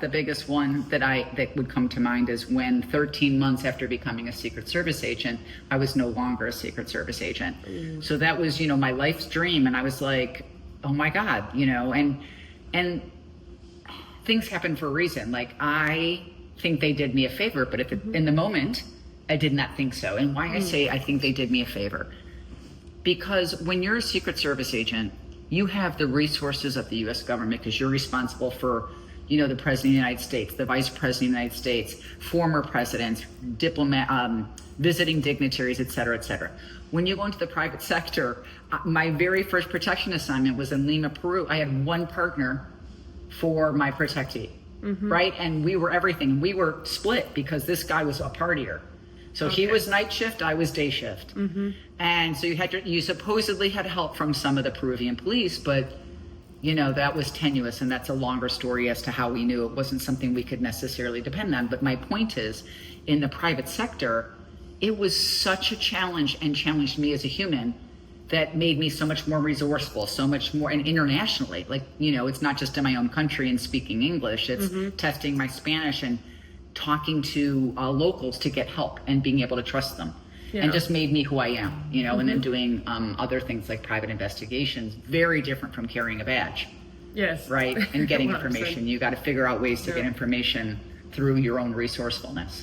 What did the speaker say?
The biggest one that would come to mind is when 13 months after becoming a Secret Service agent, I was no longer a Secret Service agent. So that was, my life's dream. And I was like, oh my God, and things happen for a reason. Like, I think they did me a favor, but in the moment, I did not think so. And why I say I think they did me a favor, because when you're a Secret Service agent, you have the resources of the U.S. government, because you're responsible for, the President of the United States, the Vice President of the United States, former presidents, visiting dignitaries, et cetera, et cetera. When you go into the private sector, my very first protection assignment was in Lima, Peru. I had one partner for my protectee, right? And we were everything. We were split because this guy was a partier. So he was night shift, I was day shift. And so you supposedly had help from some of the Peruvian police, but that was tenuous, and that's a longer story as to how we knew it wasn't something we could necessarily depend on. But my point is, in the private sector, it was such a challenge and challenged me as a human that made me so much more resourceful, so much more, and internationally, like, it's not just in my own country and speaking English, it's testing my Spanish and talking to locals to get help and being able to trust them. And just made me who I am, and then doing other things like private investigations, very different from carrying a badge. Yes. Right? And getting information. You got to figure out ways to get information through your own resourcefulness.